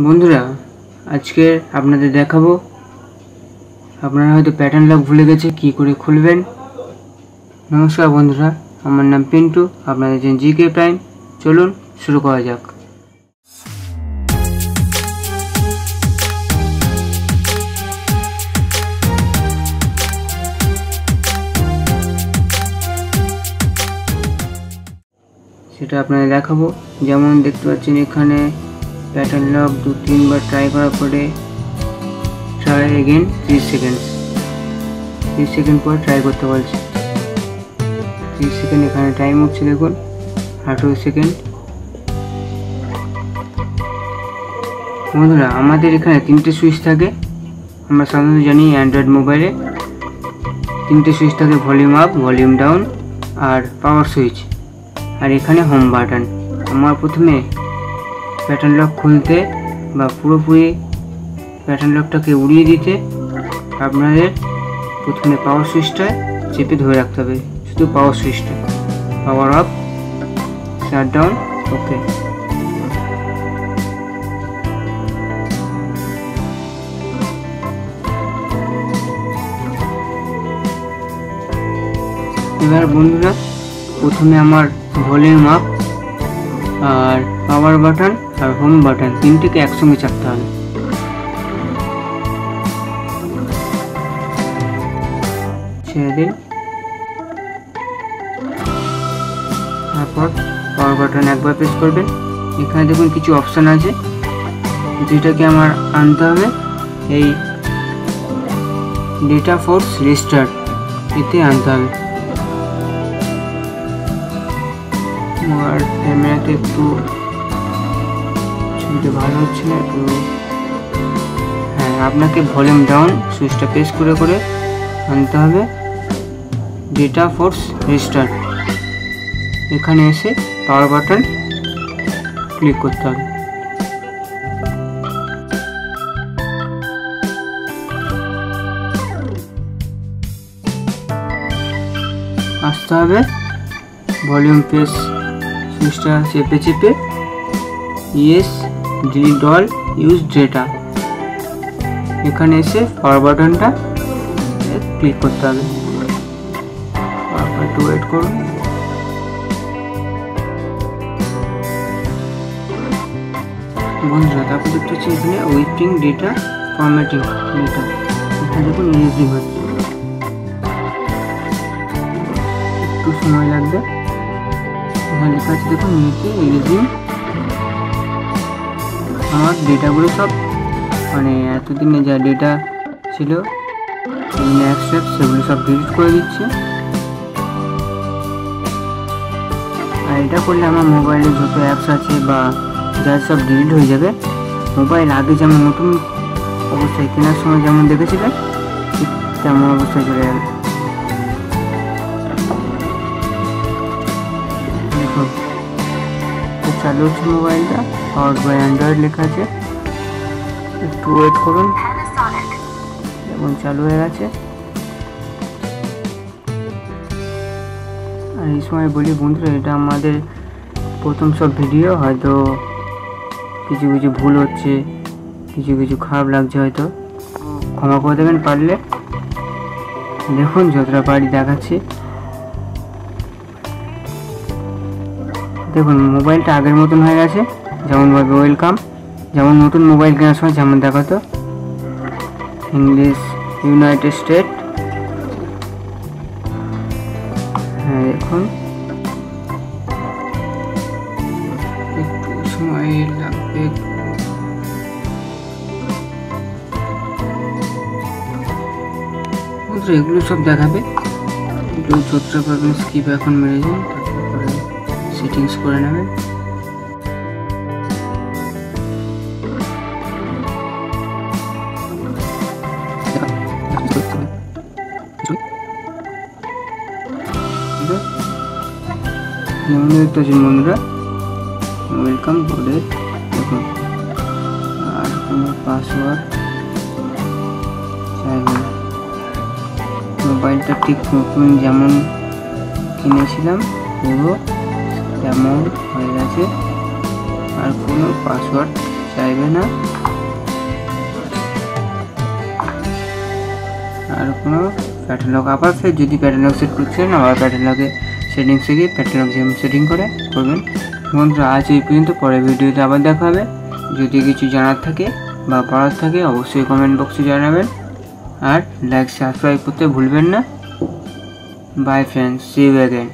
বন্ধুরা আজকে আপনাদের দেখাবো আপনারা হয়তো প্যাটার্ন লক ভুলে গেছে কি করে খুলবেন। নমস্কার বন্ধুরা, আমার নাম পিন্টু, আপনারা দেখছেন জিকে প্রাইম। চলুন শুরু করা যাক। সেটা আপনাদের দেখাবো। যেমন দেখতে পাচ্ছেন এখানে প্যাটার্ন লক 2-3 বার ট্রাই করার পরে ট্রাই এগেন 30 সেকেন্ড পর ট্রাই করতে বলছে। 30 সেকেন্ড এখানে টাইম হচ্ছে, দেখুন 18 সেকেন্ড। বন্ধুরা আমাদের এখানে 3টে সুইচ থাকে, আমরা সাধারণত জানি অ্যান্ড্রয়েড মোবাইলে 3টে সুইচ থাকে, ভলিউম আপ, ভলিউম ডাউন আর পাওয়ার সুইচ, আর এখানে হোম বাটন। আমার প্রথমে প্যাটার্ন লক খুলতে বা পুরোপুরি প্যাটার্ন লকটাকে উড়িয়ে দিতে আপনাদের প্রথমে পাওয়ার সুইচটা চেপে ধরে রাখতে হবে, শুধু পাওয়ার সুইচটা। পাওয়ার অফ, শাট ডাউন, ওকে। এবার বন্ধুরা প্রথমে আমার ভলিউম আপ আর পাওয়ার বাটন আর হোম বাটন তিনটিকে একসঙ্গে চাপতে হবে। ছেড়ে দিন, তারপর পাওয়ার বাটন একবার প্রেস করবেন। এখানে দেখুন কিছু অপশান আছে, যেটাকে আমার আনতে হবে এই ডেটা ফোর্স রিস্টার্ট, এতে আনতে হবে। আর ক্যামেরাতে একটু ছবিটা ভালো হচ্ছে না, তো হ্যাঁ আপনাকে ভলিউম ডাউন সুইচটা প্রেস করে করে আনতে হবে ডেটা ফোর্স রিস্টার্ট। এখানে এসে পাওয়ার বাটন ক্লিক করতে হবে। আসতে হবে ভলিউম প্রেস সুইচটা চেপে চেপে yes delete all use data, এখানে এসে পাওয়ার বাটনটা ক্লিক করতে হবে। একটু ওয়েট করুন। বন্ধুরা তারপর দেখতে হচ্ছে এখানে উইপিং ডেটা ফরম্যাটিং ডেটা, এখানে দেখুন ইরেজিং হচ্ছে, একটু সময় লাগবে। এখানে লেখা আছে দেখুন নিচে ইরেজিং। আমার ডেটাগুলো সব মানে এতদিনে যা ডেটা ছিল সেগুলো সব ডিলিট করে দিচ্ছে। আর এটা করলে আমার মোবাইলে যত অ্যাপস আছে বা যা সব ডিলিট হয়ে যাবে। মোবাইল আগে যেমন নতুন অবস্থায় কেনার সময় যেমন দেখেছিলেন ঠিক তেমন অবস্থায় চলে যাবে। দেখুন চালু হচ্ছে মোবাইলটা, পাওয়ার্ড বাই অ্যান্ড্রয়েড লেখা আছে। একটু ওয়েট করুন, এখন চালু হয়ে গেছে। আর এই সময় বলি বন্ধুরা, এটা আমাদের প্রথম সব ভিডিও, হয়তো কিছু কিছু ভুল হচ্ছে, কিছু কিছু খারাপ লাগছে, হয়তো ক্ষমা করে দেবেন পারলে। দেখুন যতটা পারি দেখাচ্ছি। দেখুন মোবাইলটা আগের মতন হয়ে গেছে, যেমনভাবে ওয়েলকাম, যেমন নতুন মোবাইল কেনার সময় যেমন দেখাতো, ইংলিশ, ইউনাইটেড স্টেট। হ্যাঁ দেখুন একটু সময় লাগবে। এগুলো সব দেখাবে, এগুলো যতটা পারবেন স্কিপ এখন মেরে যান, তারপরে সেটিংস করে নেবেন। যেমন দেখতে পাচ্ছেন বন্ধুরা ওয়েলকাম বোর্ডে, দেখুন আর কোনো পাসওয়ার্ড চাইবেন। মোবাইলটা ঠিক নতুন যেমন কিনেছিলাম পুরো তেমন হয়ে গেছে, আর কোনো পাসওয়ার্ড চাইবে না। আর কোনো প্যাটার্ন লক আবার ফের যদি প্যাটার্ন লক সেট করছেন আবার প্যাটার্ন লকে সেটিংসে গিয়ে প্যাটার্ন লক যেমন সেটিং করে করবেন। বন্ধুরা আজ এই পর্যন্ত, পরের ভিডিওতে আবার দেখা হবে। যদি কিছু জানার থাকে বা পড়ার থাকে অবশ্যই কমেন্ট বক্সে জানাবেন, আর লাইক সাবস্ক্রাইব করতে ভুলবেন না। Bye friends, see you again.